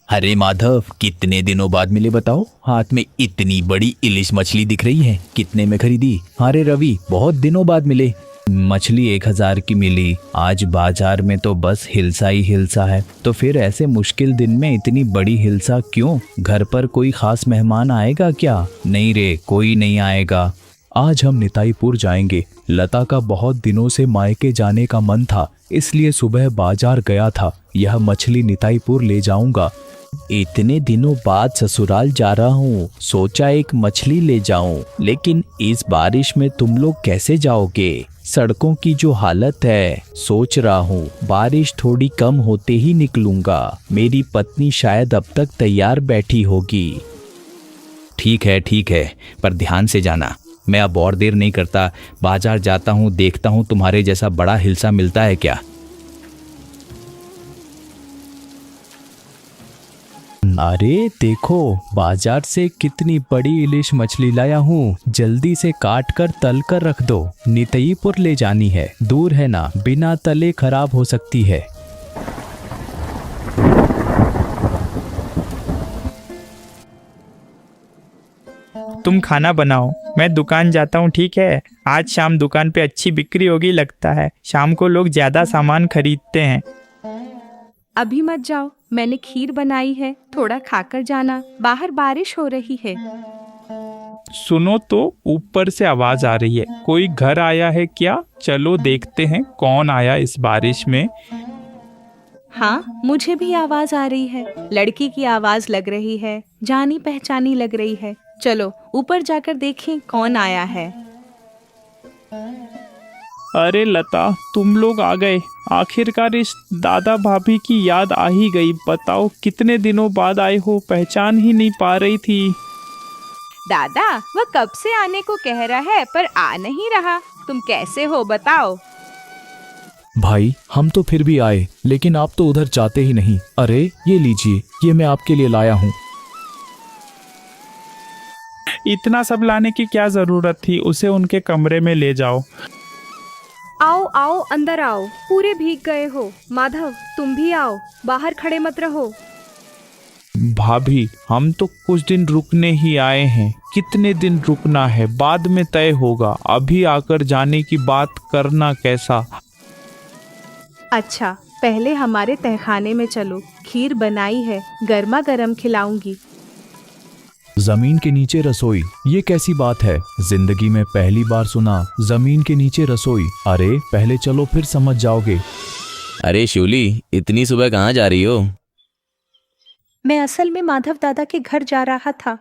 अरे माधव, कितने दिनों बाद मिले बताओ। हाथ में इतनी बड़ी इलिश मछली दिख रही है, कितने में खरीदी? अरे रवि, बहुत दिनों बाद मिले। मछली 1,000 की मिली। आज बाजार में तो बस हिलसा ही हिलसा है। तो फिर ऐसे मुश्किल दिन में इतनी बड़ी हिलसा क्यों? घर पर कोई खास मेहमान आएगा क्या? नहीं रे, कोई नहीं आएगा। आज हम निताईपुर जाएंगे। लता का बहुत दिनों से मायके जाने का मन था, इसलिए सुबह बाजार गया था। यह मछली निताईपुर ले जाऊंगा। इतने दिनों बाद ससुराल जा रहा हूँ, सोचा एक मछली ले जाऊं। लेकिन इस बारिश में तुम लोग कैसे जाओगे? सड़कों की जो हालत है, सोच रहा हूँ बारिश थोड़ी कम होते ही निकलूंगा। मेरी पत्नी शायद अब तक तैयार बैठी होगी। ठीक है, पर ध्यान से जाना। मैं अब और देर नहीं करता, बाजार जाता हूँ, देखता हूँ तुम्हारे जैसा बड़ा हिलसा मिलता है क्या। अरे देखो, बाजार से कितनी बड़ी इलिश मछली लाया हूँ। जल्दी से काट कर तल कर रख दो। नितईपुर ले जानी है, दूर है ना, बिना तले खराब हो सकती है। तुम खाना बनाओ, मैं दुकान जाता हूँ, ठीक है? आज शाम दुकान पे अच्छी बिक्री होगी लगता है। शाम को लोग ज्यादा सामान खरीदते हैं। अभी मत जाओ, मैंने खीर बनाई है, थोड़ा खाकर जाना। बाहर बारिश हो रही है। सुनो तो, ऊपर से आवाज आ रही है। कोई घर आया है क्या? चलो देखते हैं कौन आया इस बारिश में। हाँ, मुझे भी आवाज आ रही है। लड़की की आवाज लग रही है, जानी पहचानी लग रही है। चलो ऊपर जाकर देखें कौन आया है। अरे लता, तुम लोग आ गए। आखिरकार इस दादा भाभी की याद आ ही गई। बताओ कितने दिनों बाद आए हो, पहचान ही नहीं पा रही थी। दादा, वह कब से आने को कह रहा है पर आ नहीं रहा। तुम कैसे हो बताओ? भाई, हम तो फिर भी आए, लेकिन आप तो उधर जाते ही नहीं। अरे ये लीजिए, ये मैं आपके लिए लाया हूँ। इतना सब लाने की क्या जरूरत थी? उसे उनके कमरे में ले जाओ। आओ आओ, अंदर आओ। पूरे भीग गए हो। माधव, तुम भी आओ, बाहर खड़े मत रहो। भाभी, हम तो कुछ दिन रुकने ही आए हैं। कितने दिन रुकना है बाद में तय होगा। अभी आकर जाने की बात करना कैसा? अच्छा, पहले हमारे तहखाने में चलो। खीर बनाई है, गर्मा गर्म खिलाऊंगी। जमीन के नीचे रसोई, ये कैसी बात है? जिंदगी में पहली बार सुना, जमीन के नीचे रसोई। अरे पहले चलो, फिर समझ जाओगे। अरे शिवली, इतनी सुबह कहाँ जा रही हो? मैं असल में माधव दादा के घर जा रहा था।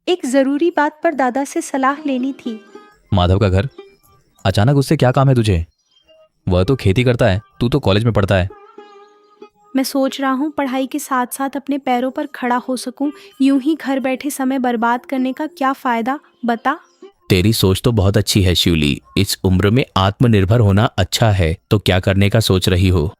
एक जरूरी बात पर दादा से सलाह लेनी थी। माधव का घर? अचानक उससे क्या काम है तुझे? वह तो खेती करता है, तू तो कॉलेज में पढ़ता है। मैं सोच रहा हूँ पढ़ाई के साथ साथ अपने पैरों पर खड़ा हो सकूं। यूं ही घर बैठे समय बर्बाद करने का क्या फायदा, बता। तेरी सोच तो बहुत अच्छी है शिवली। इस उम्र में आत्मनिर्भर होना अच्छा है। तो क्या करने का सोच रही हो?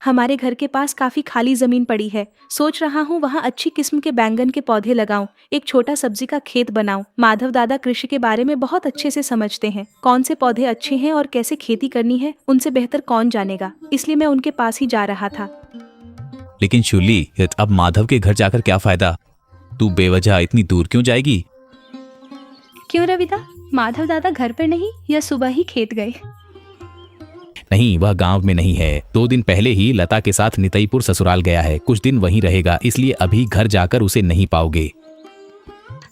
हमारे घर के पास काफी खाली जमीन पड़ी है। सोच रहा हूँ वहाँ अच्छी किस्म के बैंगन के पौधे लगाऊं, एक छोटा सब्जी का खेत बनाऊं। माधव दादा कृषि के बारे में बहुत अच्छे से समझते हैं। कौन से पौधे अच्छे हैं और कैसे खेती करनी है, उनसे बेहतर कौन जानेगा। इसलिए मैं उनके पास ही जा रहा था। लेकिन शिवली, अब माधव के घर जाकर क्या फायदा? तू बेवजह इतनी दूर क्यों जाएगी? क्यों रविदा, माधव दादा घर पर नहीं या सुबह ही खेत गए? नहीं, वह गांव में नहीं है। 2 दिन पहले ही लता के साथ नितईपुर ससुराल गया है। कुछ दिन वहीं रहेगा, इसलिए अभी घर जाकर उसे नहीं पाओगे।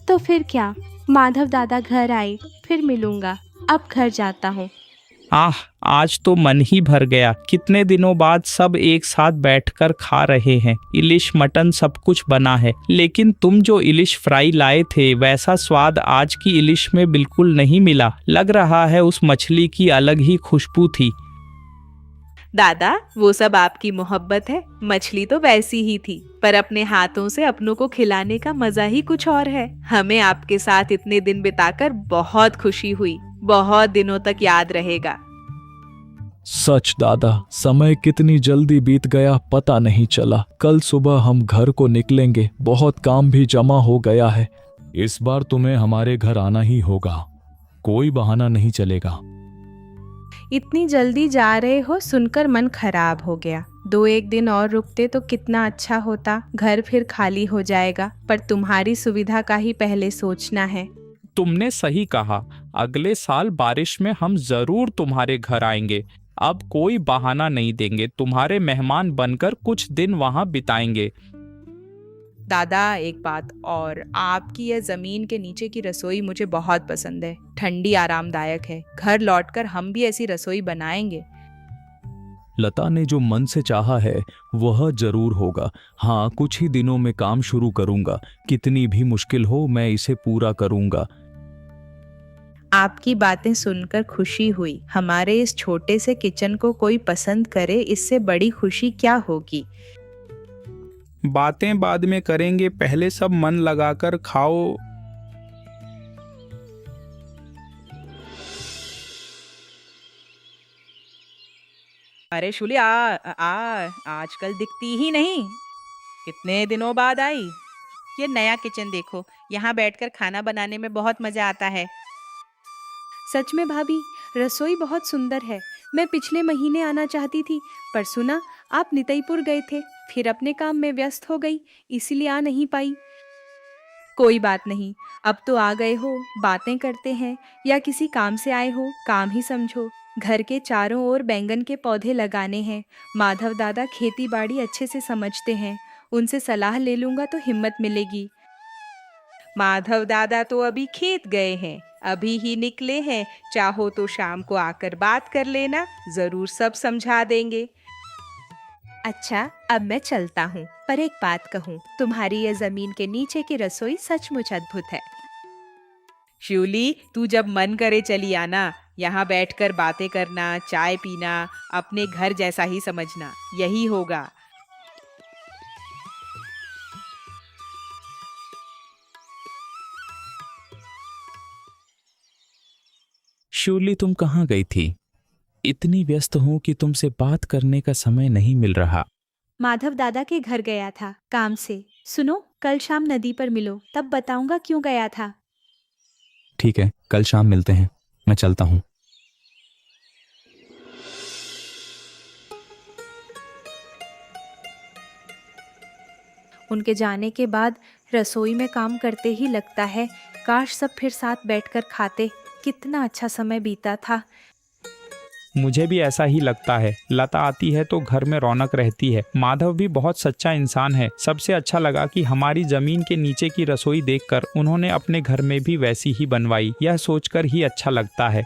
तो फिर क्या, माधव दादा घर आए फिर मिलूंगा। अब घर जाता हूँ। आज तो मन ही भर गया। कितने दिनों बाद सब एक साथ बैठकर खा रहे हैं। इलिश मटन सब कुछ बना है, लेकिन तुम जो इलिश फ्राई लाए थे वैसा स्वाद आज की इलिश में बिल्कुल नहीं मिला। लग रहा है उस मछली की अलग ही खुशबू थी। दादा, वो सब आपकी मोहब्बत है। मछली तो वैसी ही थी, पर अपने हाथों से अपनों को खिलाने का मजा ही कुछ और है। हमें आपके साथ इतने दिन बिताकर बहुत खुशी हुई। बहुत दिनों तक याद रहेगा। सच दादा, समय कितनी जल्दी बीत गया पता नहीं चला। कल सुबह हम घर को निकलेंगे, बहुत काम भी जमा हो गया है। इस बार तुम्हें हमारे घर आना ही होगा, कोई बहाना नहीं चलेगा। इतनी जल्दी जा रहे हो सुनकर मन खराब हो गया। 2-1 दिन और रुकते तो कितना अच्छा होता, घर फिर खाली हो जाएगा। पर तुम्हारी सुविधा का ही पहले सोचना है। तुमने सही कहा, अगले साल बारिश में हम जरूर तुम्हारे घर आएंगे। अब कोई बहाना नहीं देंगे, तुम्हारे मेहमान बनकर कुछ दिन वहां बिताएंगे। दादा एक बात और, आपकी यह जमीन के नीचे की रसोई मुझे बहुत पसंद है। ठंडी आरामदायक है। घर लौटकर हम भी ऐसी रसोई बनाएंगे। लता ने जो मन से चाहा है वह जरूर होगा। हाँ, कुछ ही दिनों में काम शुरू करूंगा। कितनी भी मुश्किल हो मैं इसे पूरा करूंगा। आपकी बातें सुनकर खुशी हुई। हमारे इस छोटे से किचन को कोई पसंद करे, इससे बड़ी खुशी क्या होगी। बातें बाद में करेंगे, पहले सब मन लगाकर खाओ। अरे शूली आजकल दिखती ही नहीं, कितने दिनों बाद आई। ये नया किचन देखो, यहाँ बैठकर खाना बनाने में बहुत मजा आता है। सच में भाभी, रसोई बहुत सुंदर है। मैं पिछले महीने आना चाहती थी, पर सुना आप नितईपुर गए थे, फिर अपने काम में व्यस्त हो गई, इसीलिए आ नहीं पाई। कोई बात नहीं, अब तो आ गए हो, बातें करते हैं या किसी काम से आए हो, काम ही समझो। घर के चारों ओर बैंगन के पौधे लगाने हैं। माधव दादा खेती बाड़ी अच्छे से समझते हैं, उनसे सलाह ले लूंगा तो हिम्मत मिलेगी। माधव दादा तो अभी खेत गए हैं, अभी ही निकले हैं। चाहो तो शाम को आकर बात कर लेना, जरूर सब समझा देंगे। अच्छा, अब मैं चलता हूँ, पर एक बात कहूँ, तुम्हारी यह जमीन के नीचे की रसोई सचमुच अद्भुत है। शिवली, तू जब मन करे चली आना। यहाँ बैठकर बातें करना, चाय पीना, अपने घर जैसा ही समझना, यही होगा। शूली, तुम कहाँ गई थी? इतनी व्यस्त हूं कि तुमसे बात करने का समय नहीं मिल रहा। माधव दादा के घर गया था काम से। सुनो, कल शाम नदी पर मिलो, तब बताऊंगा क्यों गया था। ठीक है, कल शाम मिलते हैं। मैं चलता हूँ। उनके जाने के बाद रसोई में काम करते ही लगता है काश सब फिर साथ बैठकर खाते, कितना अच्छा समय बीता था। मुझे भी ऐसा ही लगता है। लता आती है तो घर में रौनक रहती है। माधव भी बहुत सच्चा इंसान है। सबसे अच्छा लगा कि हमारी जमीन के नीचे की रसोई देखकर उन्होंने अपने घर में भी वैसी ही बनवाई। यह सोचकर ही अच्छा लगता है।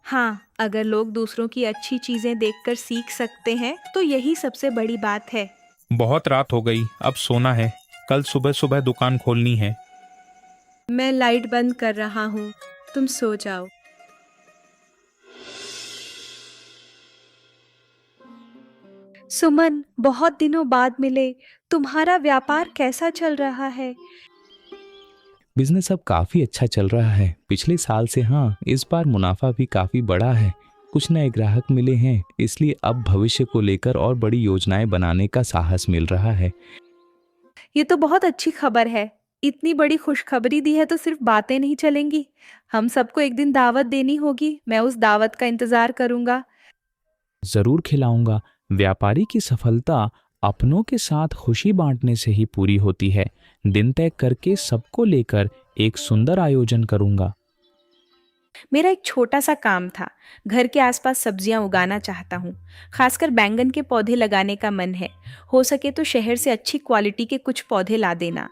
हाँ, अगर लोग दूसरों की अच्छी चीजें देखकर सीख सकते हैं तो यही सबसे बड़ी बात है। बहुत रात हो गई, अब सोना है। कल सुबह सुबह दुकान खोलनी है। मैं लाइट बंद कर रहा हूँ, तुम सो जाओ। सुमन, बहुत दिनों बाद मिले, तुम्हारा व्यापार कैसा चल रहा है? बिजनेस अब काफी अच्छा चल रहा है पिछले साल से। हाँ, इस बार मुनाफा भी काफी बड़ा है। कुछ नए ग्राहक मिले हैं, इसलिए अब भविष्य को लेकर और बड़ी योजनाएं बनाने का साहस मिल रहा है। ये तो बहुत अच्छी खबर है। इतनी बड़ी खुशखबरी दी है तो सिर्फ बातें नहीं चलेंगी, हम सबको एक दिन दावत देनी होगी। मैं उस दावत का इंतजार करूंगा। जरूर खिलाऊंगा। व्यापारी की सफलता अपनों के साथ खुशी बांटने से ही पूरी होती है। दिन तय करके सबको लेकर एक सुंदर आयोजन करूंगा। मेरा एक छोटा सा काम था, घर के आसपास सब्जियां उगाना चाहता हूँ। खासकर बैंगन के पौधे लगाने का मन है। हो सके तो शहर से अच्छी क्वालिटी के कुछ पौधे ला देना।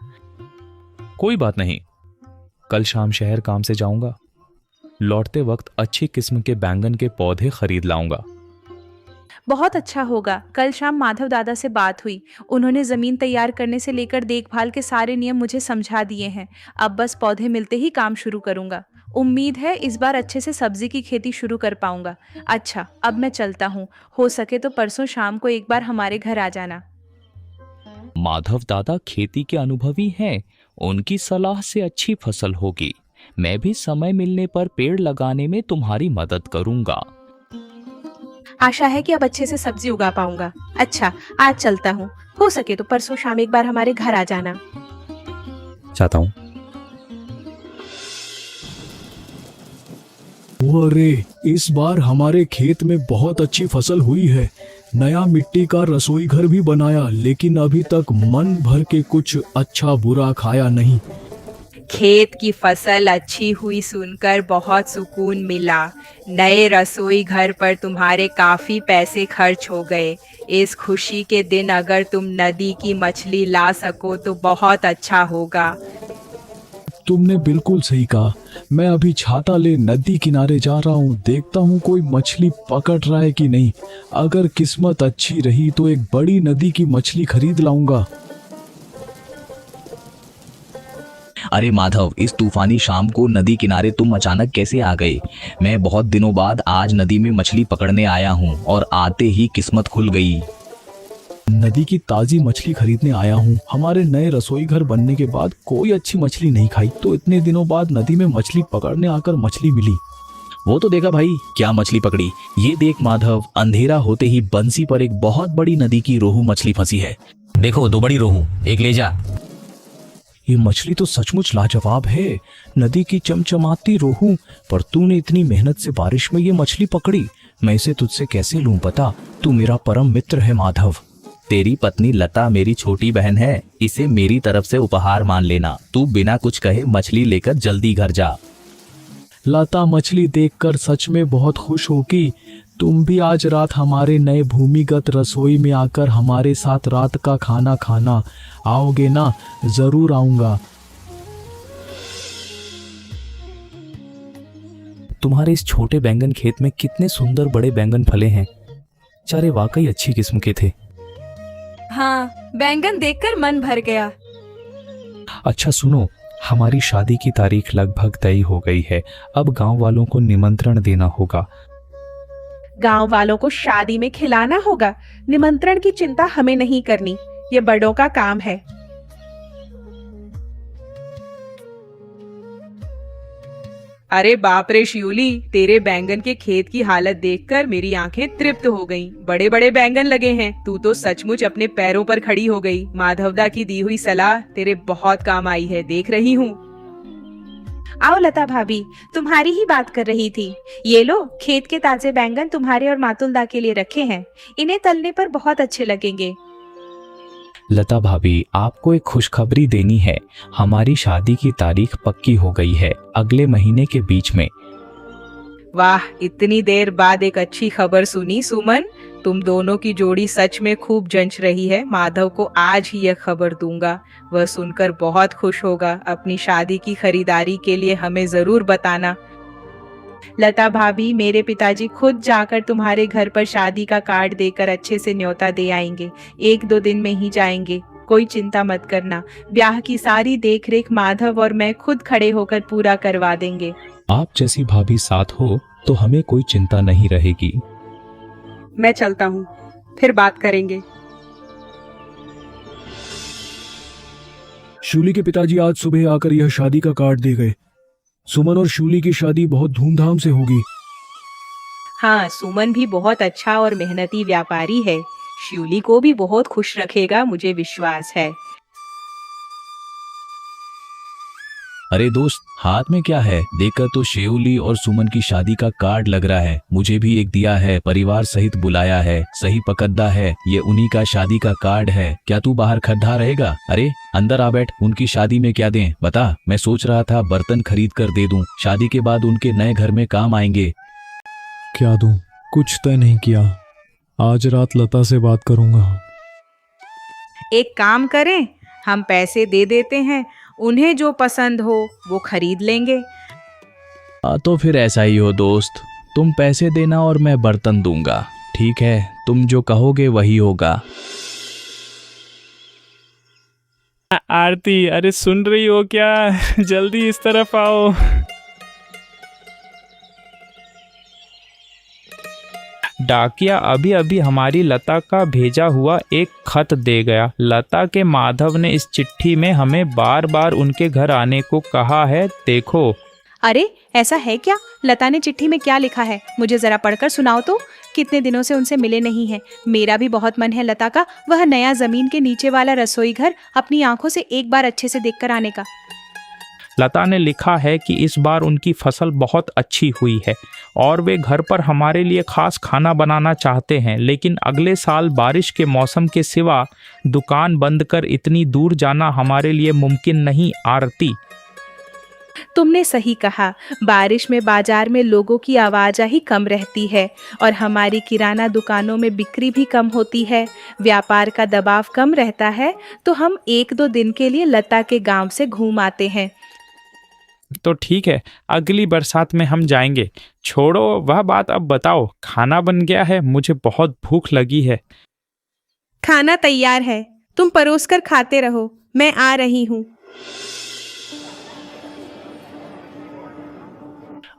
कोई बात नहीं, कल शाम शहर काम से जाऊंगा। लौटते वक्त अच्छी किस्म के बैंगन के पौधे खरीद लाऊंगा। बहुत अच्छा होगा। कल शाम माधव दादा से बात हुई, उन्होंने जमीन तैयार करने से लेकर देखभाल के सारे नियम मुझे समझा दिए हैं। अब बस पौधे मिलते ही काम शुरू करूंगा। उम्मीद है इस बार अच्छे से सब्जी की खेती शुरू कर पाऊंगा। अच्छा, अब मैं चलता हूँ। हो सके तो परसों शाम को एक बार हमारे घर आ जाना। माधव दादा खेती के अनुभवी हैं, उनकी सलाह से अच्छी फसल होगी। मैं भी समय मिलने पर पेड़ लगाने में तुम्हारी मदद करूंगा। आशा है कि अब अच्छे से सब्जी उगा पाऊंगा। अच्छा, आज चलता हूँ। हो सके तो परसों शाम एक बार हमारे घर आ जाना। चाहता हूँ। अरे इस बार हमारे खेत में बहुत अच्छी फसल हुई है। नया मिट्टी का रसोई घर भी बनाया, लेकिन अभी तक मन भर के कुछ अच्छा बुरा खाया नहीं। खेत की फसल अच्छी हुई सुनकर बहुत सुकून मिला। नए रसोई घर पर तुम्हारे काफी पैसे खर्च हो गए। इस खुशी के दिन अगर तुम नदी की मछली ला सको तो बहुत अच्छा होगा। तुमने बिल्कुल सही कहा। मैं अभी छाता ले नदी किनारे जा रहा हूँ, देखता हूँ कोई मछली पकड़ रहा है कि नहीं। अगर किस्मत अच्छी रही तो एक बड़ी नदी की मछली खरीद लाऊंगा। अरे माधव, इस तूफानी शाम को नदी किनारे तुम अचानक कैसे आ गए? मैं बहुत दिनों बाद आज नदी में मछली पकड़ने आया हूँ और आते ही किस्मत खुल गई। नदी की ताजी मछली खरीदने आया हूँ। हमारे नए रसोई घर बनने के बाद कोई अच्छी मछली नहीं खाई, तो इतने दिनों बाद नदी में मछली पकड़ने आकर मछली मिली। वो तो देखा भाई, क्या मछली पकड़ी। ये देख माधव, अंधेरा होते ही बंसी पर एक बहुत बड़ी नदी की रोहू मछली फंसी है। देखो, 2 बड़ी रोहू, एक ले जा। ये मछली तो सचमुच लाजवाब है। नदी की चमचमाती रोहू। पर तूने इतनी मेहनत से बारिश में ये मछली पकड़ी, मैं इसे तुझसे कैसे लूं पता? तू मेरा परम मित्र है माधव। तेरी पत्नी लता मेरी छोटी बहन है, इसे मेरी तरफ से उपहार मान लेना। तू बिना कुछ कहे मछली लेकर जल्दी घर जा। लता मछली देखकर सच में बहुत खुश होगी। तुम भी आज रात हमारे नए भूमिगत रसोई में आकर हमारे साथ रात का खाना खाना आओगे ना? जरूर आऊंगा। तुम्हारे इस छोटे बैंगन खेत में कितने सुंदर बड़े बैंगन फले हैं। चारे वाकई अच्छी किस्म के थे। हाँ, बैंगन देखकर मन भर गया। अच्छा सुनो, हमारी शादी की तारीख लगभग तय हो गई है। अब गांव वालों को निमंत्रण देना होगा। गांव वालों को शादी में खिलाना होगा। निमंत्रण की चिंता हमें नहीं करनी, ये बड़ों का काम है। अरे बाप रे शिवली, तेरे बैंगन के खेत की हालत देखकर मेरी आंखें तृप्त हो गईं। बड़े बड़े बैंगन लगे हैं। तू तो सचमुच अपने पैरों पर खड़ी हो गई। माधवदा की दी हुई सलाह तेरे बहुत काम आई है, देख रही हूँ। आओ लता भाभी, तुम्हारी ही बात कर रही थी। ये लो, खेत के ताजे बैंगन तुम्हारे और मातुलदा के लिए रखे हैं। इन्हें तलने पर बहुत अच्छे लगेंगे। लता भाभी, आपको एक खुशखबरी देनी है। हमारी शादी की तारीख पक्की हो गई है, अगले महीने के बीच में। वाह, इतनी देर बाद एक अच्छी खबर सुनी सुमन। तुम दोनों की जोड़ी सच में खूब जंच रही है। माधव को आज ही यह खबर दूंगा, वह सुनकर बहुत खुश होगा। अपनी शादी की खरीदारी के लिए हमें जरूर बताना। लता भाभी, मेरे पिताजी खुद जाकर तुम्हारे घर पर शादी का कार्ड देकर अच्छे से न्योता दे आएंगे। 1-2 दिन में ही जाएंगे, कोई चिंता मत करना। ब्याह की सारी देखरेख माधव और मैं खुद खड़े होकर पूरा करवा देंगे। आप जैसी भाभी साथ हो तो हमें कोई चिंता नहीं रहेगी। मैं चलता हूँ, फिर बात करेंगे। शूली के पिताजी आज सुबह आकर यह शादी का कार्ड दे गए। सुमन और शूली की शादी बहुत धूमधाम से होगी। हाँ, सुमन भी बहुत अच्छा और मेहनती व्यापारी है। शिवली को भी बहुत खुश रखेगा, मुझे विश्वास है। अरे दोस्त, हाथ में क्या है? देखकर तो शेउली और सुमन की शादी का कार्ड लग रहा है। मुझे भी एक दिया है, परिवार सहित बुलाया है। सही पकड़ा है, ये उन्हीं का शादी का कार्ड है। क्या तू बाहर खड़ा रहेगा? अरे अंदर आ बैठ। उनकी शादी में क्या दें बता? मैं सोच रहा था बर्तन खरीद कर दे दूं, शादी के बाद उनके नए घर में काम आएंगे। क्या दूं? कुछ तय नहीं किया। आज रात लता से बात करूंगा। एक काम करें, हम पैसे दे देते हैं, उन्हें जो पसंद हो वो खरीद लेंगे। तो फिर ऐसा ही हो दोस्त, तुम पैसे देना और मैं बर्तन दूंगा। ठीक है, तुम जो कहोगे वही होगा। आरती, अरे सुन रही हो क्या? जल्दी इस तरफ आओ। डाकिया अभी अभी हमारी लता का भेजा हुआ एक खत दे गया। लता के माधव ने इस चिट्ठी में हमें बार बार उनके घर आने को कहा है। देखो। अरे ऐसा है क्या? लता ने चिट्ठी में क्या लिखा है? मुझे जरा पढ़कर सुनाओ तो। कितने दिनों से उनसे मिले नहीं हैं। मेरा भी बहुत मन है लता का वह नया जमीन के नीचे वाला रसोई घर अपनी आंखों से एक बार अच्छे से देखकर आने का। लता ने लिखा है कि इस बार उनकी फसल बहुत अच्छी हुई है। और वे घर पर हमारे लिए खास खाना बनाना चाहते हैं, लेकिन अगले साल बारिश के मौसम के सिवा दुकान बंद कर इतनी दूर जाना हमारे लिए मुमकिन नहीं। आरती, तुमने सही कहा। बारिश में बाजार में लोगों की आवाजाही कम रहती है और हमारी किराना दुकानों में बिक्री भी कम होती है। व्यापार का दबाव कम रहता है, तो हम 1-2 दिन के लिए लता के गांव से घूम आते हैं। तो ठीक है, अगली बरसात में हम जाएंगे। छोड़ो वह बात, अब बताओ खाना बन गया है? मुझे बहुत भूख लगी है। खाना तैयार है, तुम परोस कर खाते रहो, मैं आ रही हूँ।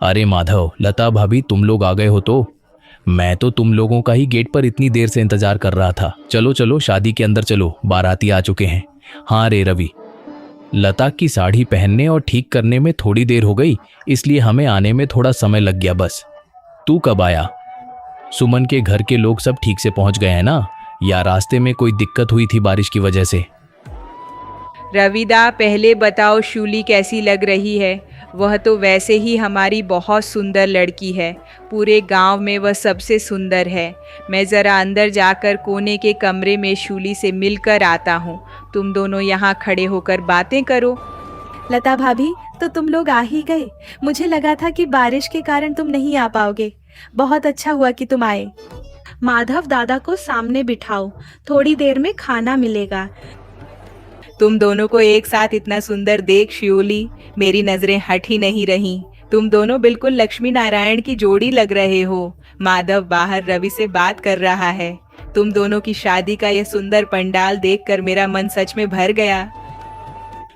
अरे माधव, लता भाभी, तुम लोग आ गए हो? तो मैं तो तुम लोगों का ही गेट पर इतनी देर से इंतजार कर रहा था। चलो चलो शादी के अंदर चलो, बाराती आ चुके हैं। हाँ रे रवि, लता की साड़ी पहनने और ठीक करने में थोड़ी देर हो गई, इसलिए हमें आने में थोड़ा समय लग गया बस। तू कब आया? सुमन के घर के लोग सब ठीक से पहुंच गए हैं ना, या रास्ते में कोई दिक्कत हुई थी बारिश की वजह से? रविदा, पहले बताओ शूली कैसी लग रही है? वह तो वैसे ही हमारी बहुत सुंदर लड़की है, पूरे गांव में वह सबसे सुंदर है। मैं ज़रा अंदर जाकर कोने के कमरे में शूली से मिलकर आता हूँ। तुम दोनों यहाँ खड़े होकर बातें करो। लता भाभी, तो तुम लोग आ ही गए। मुझे लगा था कि बारिश के कारण तुम नहीं आ पाओगे। बहुत अच्छा हुआ कि तुम आए। माधव दादा को सामने बिठाओ, थोड़ी देर में खाना मिलेगा। तुम दोनों को एक साथ इतना सुंदर देख शियोली, मेरी नजरें हट ही नहीं रहीं। तुम दोनों बिल्कुल लक्ष्मी नारायण की जोड़ी लग रहे हो। माधव बाहर रवि से बात कर रहा है। तुम दोनों की शादी का यह सुंदर पंडाल देखकर मेरा मन सच में भर गया।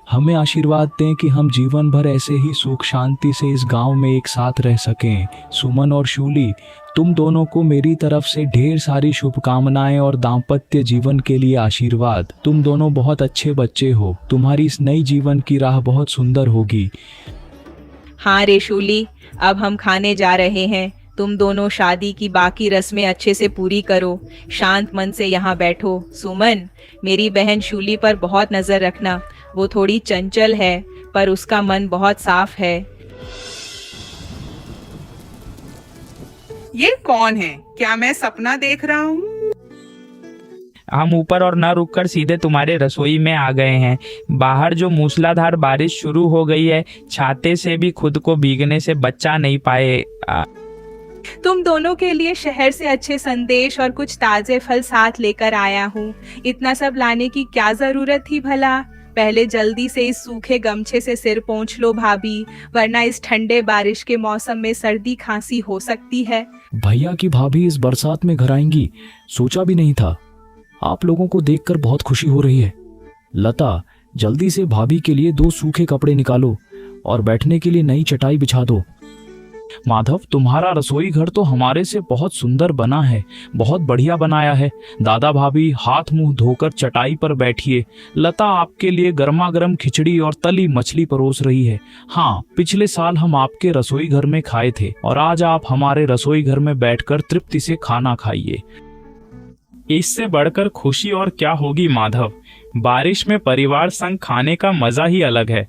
हमें आशीर्वाद दें कि हम जीवन भर ऐसे ही सुख शांति से इस गांव में एक साथ रह सकें। सुमन और शूली, तुम दोनों को मेरी तरफ से ढेर सारी शुभकामनाएं और दाम्पत्य जीवन के लिए आशीर्वाद। तुम दोनों बहुत अच्छे बच्चे हो। तुम्हारी इस नई जीवन की राह बहुत सुंदर होगी। हाँ रे शूली, अब हम खाने जा रहे हैं। तुम दोनों शादी की बाकी रस्में अच्छे से पूरी करो। शांत मन से यहाँ बैठो। सुमन, मेरी बहन शूली पर बहुत नजर रखना। वो थोड़ी चंचल है, पर उसका मन बहुत साफ है। ये कौन है? क्या मैं सपना देख रहा हूँ? हम ऊपर और न रुककर सीधे तुम्हारे रसोई में आ गए हैं। बाहर जो मूसलाधार बारिश शुरू हो गई है, छाते से भी खुद को भीगने से बचा नहीं पाए। तुम दोनों के लिए शहर से अच्छे संदेश और कुछ ताजे फल साथ लेकर आया हूँ। इतना सब लाने की क्या जरूरत थी भला? पहले जल्दी से इस सूखे गमछे से सिर पोंछ लो भाभी, वरना इस ठंडे बारिश के मौसम में सर्दी खांसी हो सकती है। भैया की भाभी इस बरसात में घर आएंगी, सोचा भी नहीं था। आप लोगों को देखकर बहुत खुशी हो रही है। लता, जल्दी से भाभी के लिए 2 सूखे कपड़े निकालो और बैठने के लिए नई चटाई बिछा दो। माधव, तुम्हारा रसोई घर तो हमारे से बहुत सुंदर बना है, बहुत बढ़िया बनाया है। दादा भाभी, हाथ मुंह धोकर चटाई पर बैठिए। लता आपके लिए गर्मा गर्म खिचड़ी और तली मछली परोस रही है। हाँ, पिछले साल हम आपके रसोई घर में खाए थे और आज आप हमारे रसोई घर में बैठकर तृप्ति से खाना खाइए। इससे बढ़कर खुशी और क्या होगी माधव। बारिश में परिवार संग खाने का मजा ही अलग है।